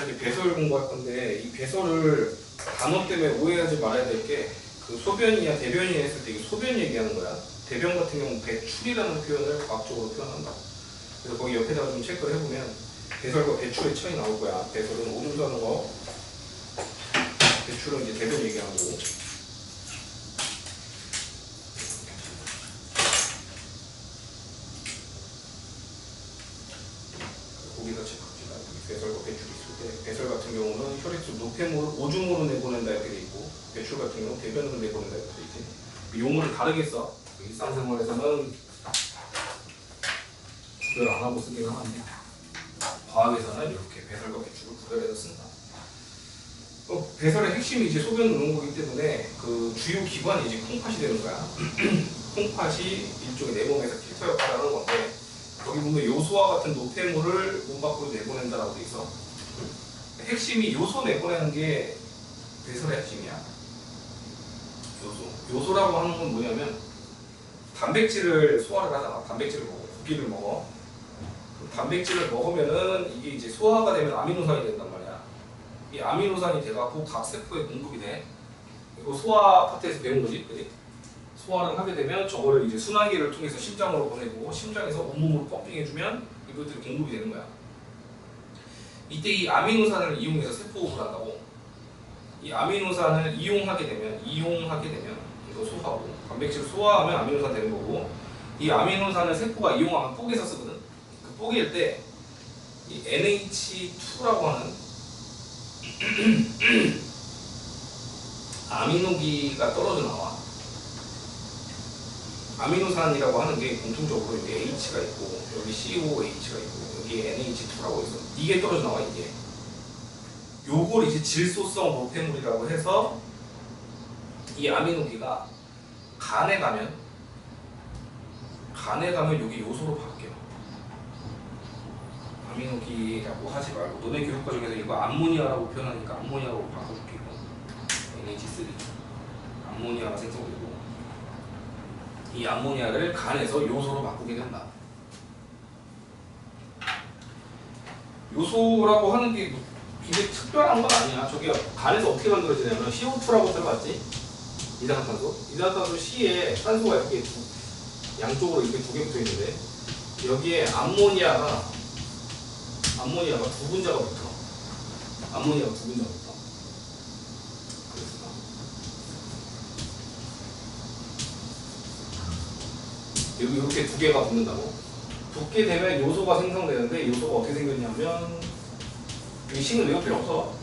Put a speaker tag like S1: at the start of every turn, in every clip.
S1: 이제 배설 공부할 건데 이 배설을 단어 때문에 오해하지 말아야 될 게 그 소변이야 대변이야 했을 때 이게 소변 얘기하는 거야. 대변 같은 경우는 배출이라는 표현을 과학적으로 표현한다. 그래서 거기 옆에다가 좀 체크를 해보면 배설과 배출의 차이 나올 거야. 배설은 오줌 싸는 거, 배출은 이제 대변 얘기하는 거고. 거기다 체크합시다. 배설과 배출이 있을 때 배설 같은 경우는 혈액 속 노폐물을 오줌으로 내보낸다 이렇게 돼 있고 배출 같은 경우는 대변으로 내보낸다 이렇게 돼 있지. 용어를 다르게 써. 일상생활에서는 구별 안 하고 쓰긴 하는데 과학에서는 이렇게 배설과 배출을 구별해서 쓴다. 배설의 핵심이 이제 소변을 넣는 거기 때문에 그 주요 기관이 이제 콩팥이 되는 거야. 콩팥이 일종의 내몸에서 필터 역할을 하는 건데 여기 보면 요소와 같은 노폐물을 몸 밖으로 내보낸다라고 돼 있어. 핵심이 요소 내보내는 게 배설의 핵심이야. 요소라고 하는 건 뭐냐면 단백질을 소화를 하잖아. 단백질을 먹어. 고기를 먹어. 단백질을 먹으면은 이게 이제 소화가 되면 아미노산이 된단 말이야. 이 아미노산이 돼갖고 각 세포에 공급이 돼. 이거 소화 파트에서 배운 거지, 그지? 소화를 하게 되면 저거를 이제 순환기를 통해서 심장으로 보내고 심장에서 온몸으로 펌핑해주면 이것들이 공급이 되는 거야. 이때 이 아미노산을 이용해서 세포호흡을 한다고. 이 아미노산을 이용하게 되면 이거 소화하고 단백질 소화하면 아미노산 되는 거고 이 아미노산을 세포가 이용하면 뽀개서 쓰거든. 그 뽀개일 때 이 NH2라고 하는 아미노기가 떨어져 나와. 아미노산이라고 하는 게 공통적으로 여기 H가 있고 여기 COH가 있고 여기 NH2라고 있어. 이게 떨어져 나와. 이게 요걸 이제 질소성 노폐물이라고 해서 이 아미노기가 간에 가면 여기 요소로 바뀌어. 아미노기라고 하지 말고 너네 교육과 중에서 이거 암모니아라고 표현하니까 암모니아로 바꿔줄게. NH3 암모니아가 생성되고 이 암모니아를 간에서 요소로 바꾸게 된다. 요소라고 하는 게 이게 특별한 건 아니야. 저기 간에서 어떻게 만들어지냐면 CO2라고 들어봤지? 이산화탄소 C에 탄소가 이렇게 양쪽으로 이렇게 두 개 붙어 있는데 여기에 암모니아가 두 분자가 붙어. 여기 이렇게 두 개가 붙는다고. 붙게 되면 요소가 생성되는데 요소가 어떻게 생겼냐면 이 C는 외울 필요 없어.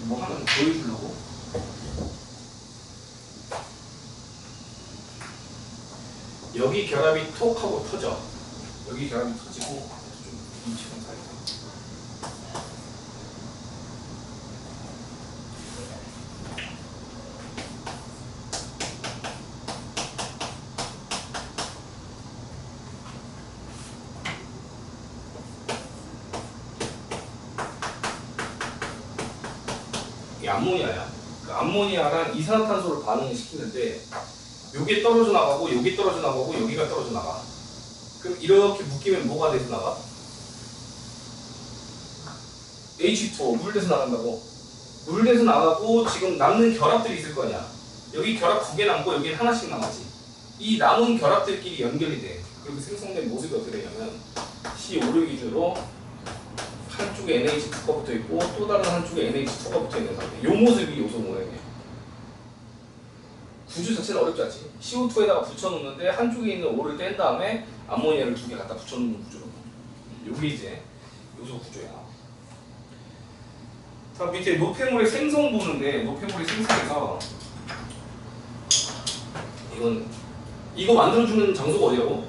S1: 뭐 하나 보여주려고. 여기 결합이 톡 하고 터져. 여기 결합이 터지고 좀 위치가 살짝. 이 암모니아야. 그 암모니아랑 이산화탄소를 반응을 시키는데 요게 떨어져 나가고 여기 떨어져 나가고 여기가 떨어져 나가. 그럼 이렇게 묶이면 뭐가 돼서 나가? H2O 물 돼서 나간다고. 물 돼서 나가고 지금 남는 결합들이 있을 거 아니야. 여기 결합 두 개 남고 여기는 하나씩 남았지. 이 남은 결합들끼리 연결이 돼. 그렇게 생성된 모습이 어떻게 되냐면 C5를 기준으로 한쪽에 NH2가 붙어 있고 또 다른 한쪽에 NH2가 붙어 있는 상태. 이 모습이 요소 모양이야. 구조 자체는 어렵지 않지. CO2에다가 붙여놓는데 한쪽에 있는 O를 뗀 다음에 암모니아를 두 개 갖다 붙여놓는 구조로. 이게 이제 요소 구조야. 다음 밑에 노폐물의 생성 보는데 노폐물이 생성해서 이거 만들어주는 장소가 어디라고?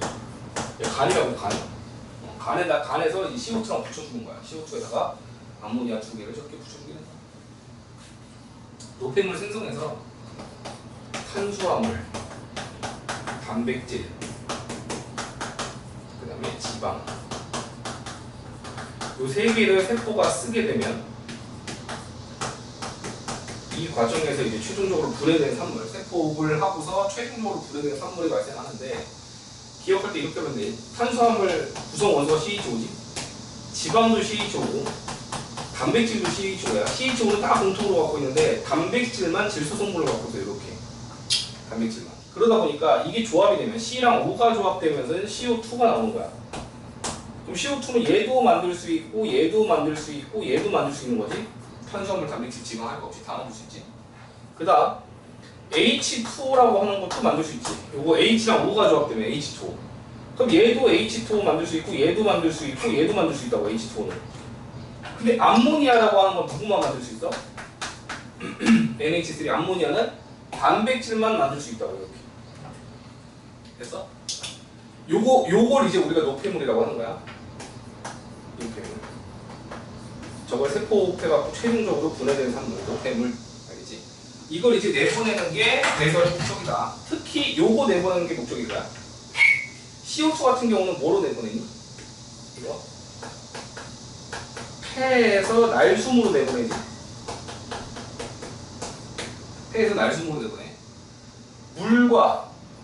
S1: 간이라고. 간에서 이 CO2랑 붙여주는 거야. CO2에다가 암모니아 두 개를 적게 붙여주게 된다. 노폐물 생성해서 탄수화물, 단백질, 그 다음에 지방 이 세 개를 세포가 쓰게 되면 이 과정에서 이제 최종적으로 분해된 산물, 세포흡을 하고서 최종적으로 분해된 산물이 발생하는데 기억할 때 이렇게 하면 돼. 탄수화물 구성 원소가 CH5지. 지방도 CH5고 단백질도 CH5야. CH5는 다 공통으로 갖고 있는데 단백질만 질소 성분을 갖고 있어. 이렇게 단백질만. 그러다 보니까 이게 조합이 되면 C랑 O가 조합되면서 CO2가 나오는 거야. 그럼 CO2는 얘도 만들 수 있고 얘도 만들 수 있고 얘도 만들 수 있는 거지. 탄수화물, 단백질, 지방 할 거 없이 다 만들 수 있지. 그 다음 H2라고 하는 것도 만들 수 있지. 요거 H랑 O가 조합되면 H2O. 그럼 얘도 H2O 만들 수 있고 얘도 만들 수 있고 얘도 만들 수 있다고 H2O는. 근데 암모니아라고 하는 건 누구만 만들 수 있어? NH3 암모니아는 단백질만 만들 수 있다고 이렇게. 됐어? 요걸 이제 우리가 노폐물이라고 하는 거야. 노폐물. 저걸 세포해갖고 최종적으로 분해된 산물, 노폐물. 알겠지? 이걸 이제 내보내는 게 배설의 목적이다. 특히 요거 내보내는 게 목적인 거야. CO2 같은 경우는 뭐로 내보내니? 이거? 폐에서 날숨으로 내보내지. 폐에서 날숨으로 내보내.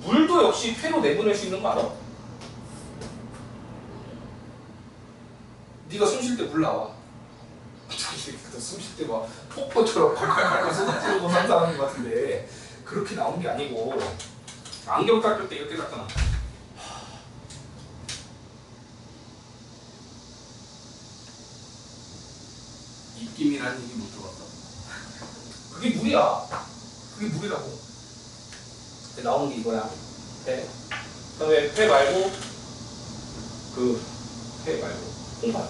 S1: 물도 역시 폐로 내보낼 수 있는 거 알아? 네가 숨 쉴 때 물 나와. 숨 쉴 때 막 폭포처럼 콸콸콸 쏟아지고 상상하는 것 같은데 그렇게 나오는 게 아니고 안경 닦을 때 이렇게 닦잖아. 입김이라는 얘기 못 들어봤어? 그게 물이야. 그게 물이라고. 나오는 게 이거야. 폐. 그다음에 폐 말고 폐 말고 콩팥.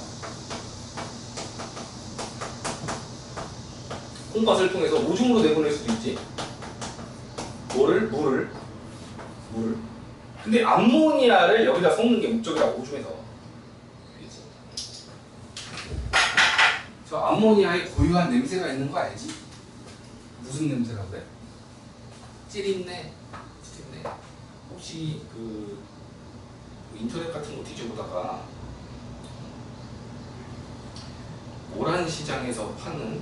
S1: 콩팥을 통해서 오줌으로 내보낼 수도 있지. 물을. 근데 암모니아를 여기다 섞는 게 목적이라고 오줌에서. 알겠지? 저 암모니아에 고유한 냄새가 있는 거 알지? 무슨 냄새라고 그래? 찌린내. 혹시 인터넷 같은 거 뒤져보다가 모란 시장에서 파는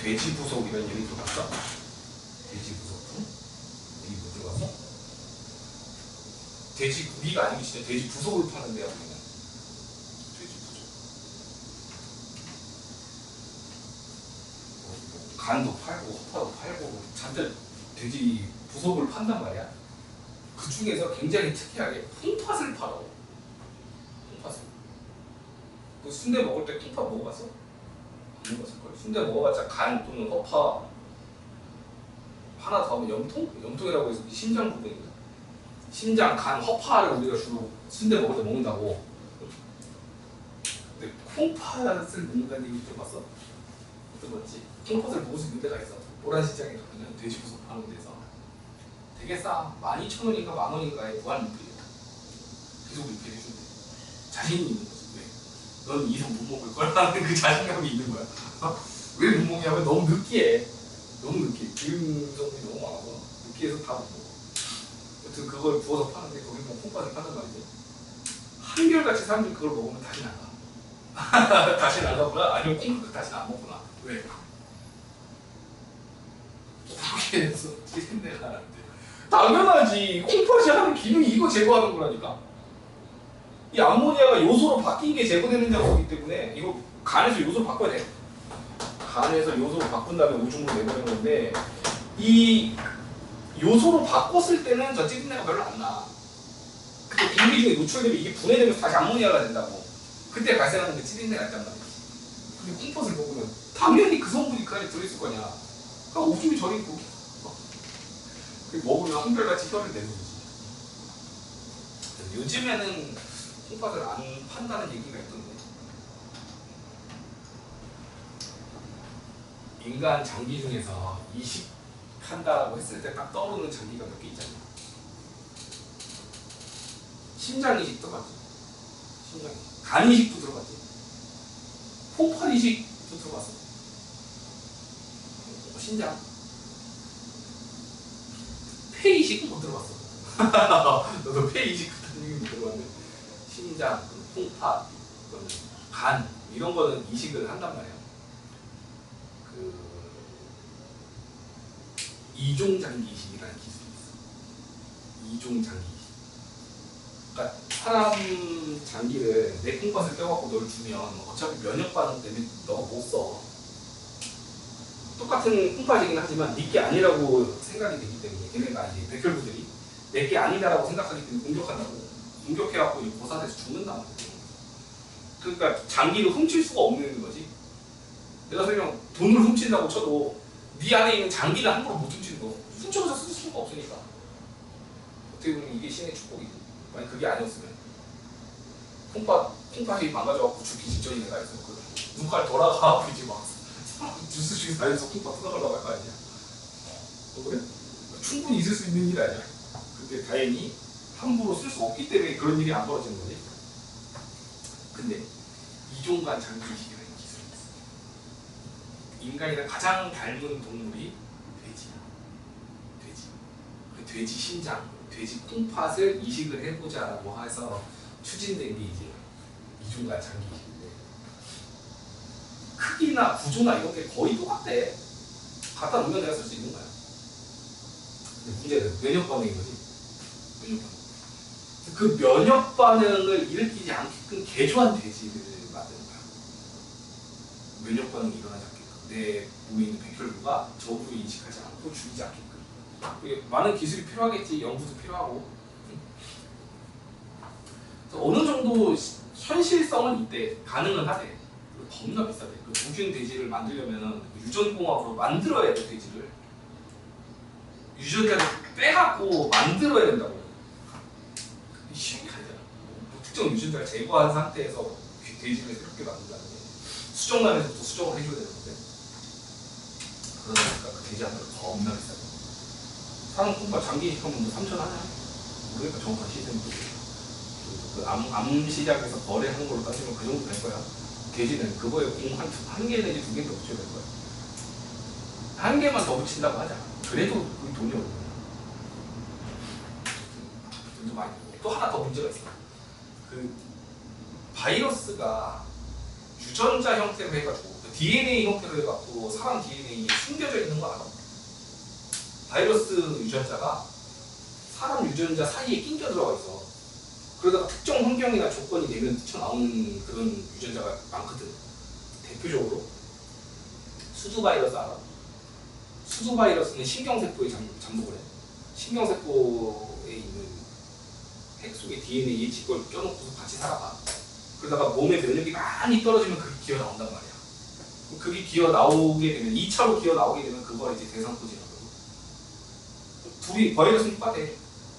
S1: 돼지 부속 이런 얘기 들어봤어? 돼지 부속? 여기 못 들어봤어? 돼지 고기가 아니고 진짜 돼지 부속을 파는데요, 그냥. 돼지 부속. 간도 팔고 허파도 팔고 잔뜩 돼지 부속을 판단 말이야. 그 중에서 굉장히 특이하게 콩팥을 팔아. 콩팥을. 그 순대 먹을 때 콩팥 먹어봤어? 안 먹었을걸? 순대 먹어봤자 간 또는 허파 하나 더 하면 염통이라고 해서 심장 부분입니다. 심장, 간, 허파를 우리가 주로 순대 먹을 때 먹는다고. 근데 콩팥을 먹는다는 얘기 들어봤어? 들어봤지? 콩팥을 먹을 수 있는 데가 있어. 모란 시장에 가면 돼지 부속 파는 데서 되게 싸. 12,000원인가 10,000원인가에 무한리필이야. 계속 리필해준대. 자신이 있는 거지. 왜? 넌 이상 못 먹을 거라는 그 자신감이 있는 거야. 왜 못 먹냐면 너무 느끼해. 너무 느끼해. 기름 성분이 너무 많아서 느끼해서 다 못 먹어. 여튼 그걸 부어서 파는데 거기 뭐 콩팥을 판단 말이지. 한결같이 사람들이 그걸 먹으면 다시 나가. 다시 나가구나? 아니면 콩팥을 다시 안 먹구나. 왜? 그렇게 해서 찌린내가 나는데. 당연하지. 콩팥이 하는 기능이 이거 제거하는 거라니까. 이 암모니아가 요소로 바뀐 게 제거되는 작업이기 때문에 이거 간에서 요소로 바꿔야 돼. 간에서 요소로 바꾼 다음에 오줌으로 내보내는 건데 이 요소로 바꿨을 때는 저 찌린내가 별로 안 나. 근데 공기 중에 노출되면 이게 분해되면서 다시 암모니아가 된다고. 그때 발생하는 게 찌린내가 있단 말이지. 근데 콩팥을 먹으면 당연히 그 성분이 그 안에 들어있을 거냐. 그러니까 오줌이 저리 있고 먹으면 한결같이 혀를 내는 거지. 요즘에는 콩팥을 안 판다는 얘기가 있던데. 인간 장기 중에서 이식한다라고 했을 때 딱 떠오르는 장기가 몇 개 있잖아. 심장 이식도 들어갔지. 심장 이식. 간 이식도 들어갔지. 콩팥 이식도 들어갔어. 신장. 폐 이식은 못 들어봤어. 너도 폐 이식 같은 얘기 못 들어봤는데 심장, 콩팥, 간 이런 거는 이식을 한단 말이야. 이종장기 이식이라는 기술이 있어. 이종장기 이식. 그러니까 사람 장기를 내 콩팥을 떼갖고 널 주면 어차피 면역 반응 때문에 너가 못 써. 똑같은 콩팥이긴 하지만 네게 아니라고 생각이 되기 때문에 걔네가 이제 백혈구들이 내게 아니다라고 생각하기 때문에 공격한다고. 공격해갖고 고사돼서 죽는단 말이야. 그러니까 장기를 훔칠 수가 없는 거지. 내가 설령 돈을 훔친다고 쳐도 네 안에 있는 장기를 함부로 못 훔치는 거. 훔쳐서 쓸 수가 없으니까. 어떻게 보면 이게 신의 축복이지. 만약 그게 아니었으면 콩팥이 망가져갖고 죽기 직전인 애가 있어. 그 눈깔 돌아가 이제 막 주스 중에 다해서 콩팥 뜯어가려고 할 거 아니야. 그래? 충분히 있을 수 있는 일 아니야. 근데 다행히 함부로 쓸 수 없기 때문에 그런 일이 안 벌어지는 거지. 근데 이종간 장기 이식이라는 기술이 있어. 인간이랑 가장 닮은 동물이 돼지야. 돼지. 그 돼지 신장, 돼지 콩팥을 이식을 해보자라고 해서 추진된 게 이제 이종간 장기 이식인데 크기나 구조나 이런 게 거의 똑같대. 갖다 놓으면 내가 쓸 수 있는 거야. 근데 문제는 면역 반응인 거지. 면역 반응. 그 면역 반응을 일으키지 않게끔 개조한 돼지를 만드는 거야. 면역 반응이 일어나지 않게끔 내 몸에 있는 백혈구가 저부를 인식하지 않고 죽이지 않게끔. 많은 기술이 필요하겠지. 연구도 필요하고. 어느 정도 현실성은 있대. 가능은 하대. 겁나 비싸대. 그 무균 돼지를 만들려면 유전공학으로 만들어야 돼. 돼지를 유전자를 빼갖고 만들어야 된다고. 쉬운 게 아니잖아. 특정 유전자를 제거한 상태에서 돼지를 새롭게 만든다는 게 수정란에서부터 수정을 해줘야 되는 건데 그러다 보니까 그 돼지 하나가 겁나 비싸요. 사람 콩팥 장기 이식하면 뭐 3천 하냐? 모르겠다. 정확한 시세는 그 암 시장에서 거래하는 걸로 따지면 그 정도 될 거야. 돼지는 그거에 한 개 내지 두 개 더 붙여야 될 거야. 한 개만 더 붙인다고 하자. 그래도 그 돈이 얼마야? 돈도 많이 들고. 또 하나 더 문제가 있어. 그 바이러스가 유전자 형태로 해가지고 그 DNA 형태로 해가지고 사람 DNA에 숨겨져 있는 거 알아? 바이러스 유전자가 사람 유전자 사이에 낑겨 들어가 있어. 그러다가 특정 환경이나 조건이 되면 튀어나오는 그런 유전자가 많거든. 대표적으로 수두 바이러스 알아? 수두 바이러스는 신경세포에 잠복을 해. 신경세포에 있는 핵 속에 DNA에 지걸 껴놓고서 같이 살아가. 그러다가 몸의 면역이 많이 떨어지면 그게 기어 나온단 말이야. 그게 기어 나오게 되면 2차로 기어 나오게 되면 그걸 이제 대상포진이라고. 둘이 바이러스는 똑같아.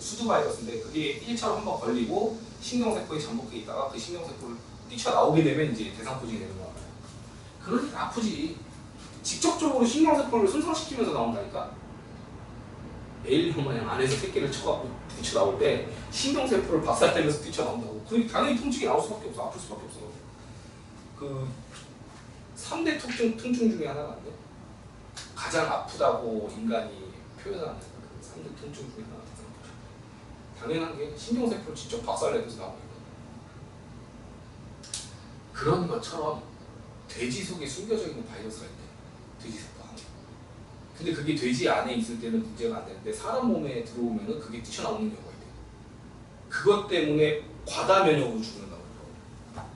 S1: 수두 바이러스인데 그게 1차로 한번 걸리고 신경세포에 잠복해 있다가 그 신경세포를 뛰쳐나오게 되면 이제 대상포진이 되는 거야. 그러니까 아프지. 직접적으로 신경세포를 손상시키면서 나온다니까. 에일리언 마냥 안에서 새끼를 쳐갖고 뛰쳐나올 때 신경세포를 박살내면서 뛰쳐나온다고. 그게 당연히 통증이 나올 수밖에 없어. 아플 수밖에 없어. 그 3대 통증 중에 하나가인데 가장 아프다고 인간이 표현하는 그 3대 통증 중에 하나가 대상포진. 당연한 게 신경세포를 직접 박살내면서 나오는 거야. 그런 것처럼 돼지 속에 숨겨져 있는 바이러스가 있대. 돼지세포 안에. 근데 그게 돼지 안에 있을 때는 문제가 안 되는데 사람 몸에 들어오면은 그게 뛰쳐나오는 경우가 있대. 그것 때문에 과다 면역으로 죽는다고 그러더라고.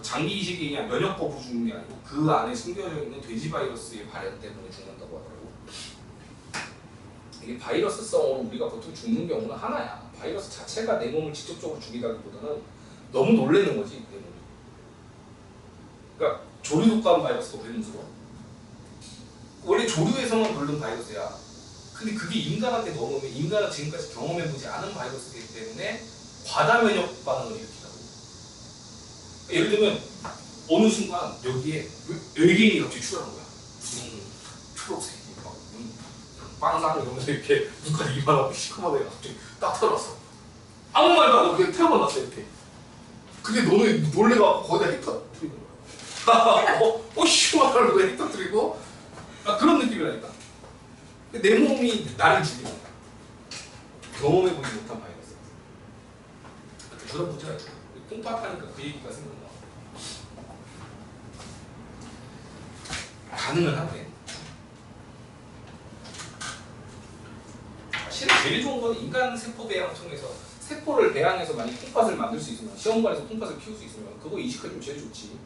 S1: 장기 이식이 그냥 면역법으로 죽는 게 아니고 그 안에 숨겨져 있는 돼지 바이러스의 발현 때문에 죽는다고 하더라고. 이게 바이러스성으로 우리가 보통 죽는 경우는 하나야. 바이러스 자체가 내 몸을 직접적으로 죽이다기보다는 너무 놀라는 거지, 내 몸이. 그러니까 조류독감 바이러스가 왜 무서워? 원래 조류에서만 돌는 바이러스야. 근데 그게 인간한테 넘으면 인간은 지금까지 경험해보지 않은 바이러스이기 때문에 과다 면역 반응을 일으킨다고. 예를 들면 어느 순간 여기에 외계인이 갑자기 출현한 거야. 초록색이 막 빵상 이러면서 이렇게 눈까지 이만하고 시커먼 애가 갑자기 딱 태어났어. 아무 말도 안 하고 그냥 태어났어 이렇게. 근데 너는 놀래갖고 거기다 헥터 트리는 거야. 씨발하고 헥터 트리고 그런 느낌이라니까. 내 몸이 나를 죽이는 거야. 경험해보지 못한 바이러스. 그런 문제가 있어. 콩팥하니까 그 얘기가 생각나. 가능은 한데 사실은 제일 좋은 건 인간 세포 배양 통해서 세포를 배양해서 만약 콩팥을 만들 수 있으면 시험관에서 콩팥을 키울 수 있으면 그거 이식해주면 제일 좋지.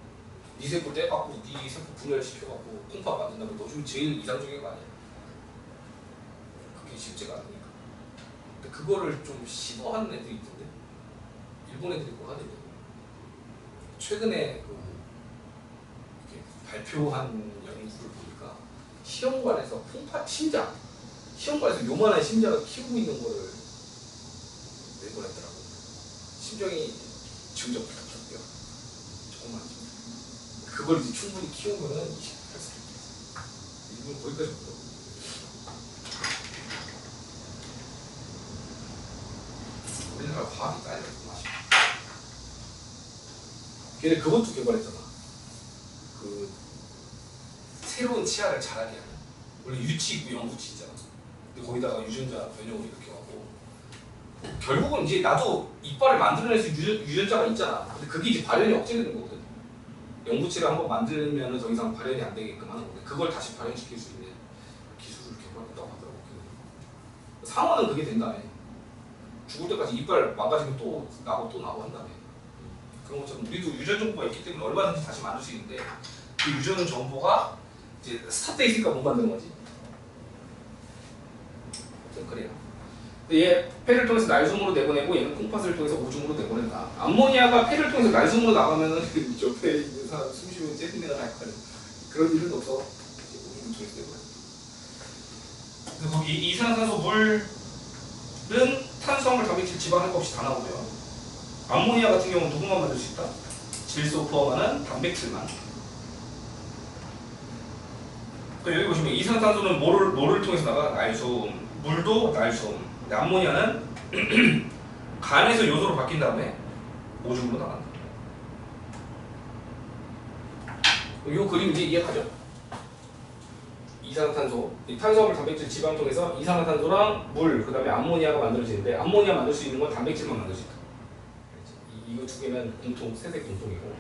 S1: 네 세포 떼갖고 네 세포 분열시켜갖고 콩팥 만든다면 너 중에 제일 이상적인 거 아니야? 그게 쉽지가 않으니까. 근데 그거를 좀 시도하는 애들이 있던데 일본 애들이 뭐 하던데 최근에 그 이렇게 발표한 연구를 보니까 시험관에서 콩팥 심장 시험관에서 요만한 심장을 키우고 있는 거를 내보냈더라고. 심장이 점점 부탁해요. 조금만. 그걸 이제 충분히 키우면은 이식할 수 있겠어. 일본 거기까지 없더라고. 우리나라 과학이 까야 될 맛이. 걔네 그것도 개발했잖아. 그 새로운 치아를 자라게 하는. 원래 유치 있고 영구치 있잖아. 근데 거기다가 유전자 변형을 이렇게 하고 결국은 이제 나도 이빨을 만들어낼 수 있는 유전자가 있잖아. 근데 그게 이제 발현이 억제되는 거거든. 영구치를 한번 만들면 더 이상 발현이 안 되게끔 하는 건데 그걸 다시 발현시킬 수 있는 기술을 개발했다고 하더라고. 상어는 그게 된다며. 죽을 때까지 이빨 망가지면 또 나고 한다며. 그런 것처럼 우리도 유전 정보가 있기 때문에 얼마든지 다시 만들 수 있는데 그 유전 정보가 이제 스탑돼 있으니까 못 만드는 거지. 그래요. 얘 폐를 통해서 날숨으로 내보내고 얘는 콩팥을 통해서 오줌으로 내보낸다. 암모니아가 폐를 통해서 날숨으로 나가면은 옆에 있는 사람 숨 쉬면 째린내가 날 거는 그런 일은 없어. 오줌을 통해서 내보낸다. 그래서 거기 이산화탄소 물은 탄수화물, 단백질, 지방 할 것 없이 다 나오고요. 암모니아 같은 경우는 누구만 만들 수 있다? 질소 포함하는 단백질만. 여기 보시면 이산화탄소는 뭐를 통해서 나가? 날숨. 물도 날숨. 근데 암모니아는 간에서 요소로 바뀐 다음에 오줌으로 나간다. 이 그림 이제 이해가죠? 이산화탄소, 이 탄수화물, 단백질, 지방 통해서 이산화탄소랑 물, 그 다음에 암모니아가 만들어지는데 암모니아 만들 수 있는 건 단백질만 만들 수 있다. 이거 두 개는 세색 공통이고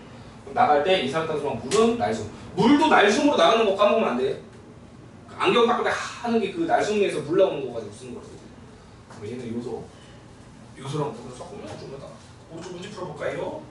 S1: 나갈 때 이산화탄소랑 물은 날숨. 물도 날숨으로 나가는 거 까먹으면 안 돼. 안경 닦을 때 하는 게 그 날숨에서 물 나오는 거 가지고 쓰는 거거든. 얘는 요소랑 물을 섞으면 좀 더 나아. 오른쪽 문제 풀어볼까요?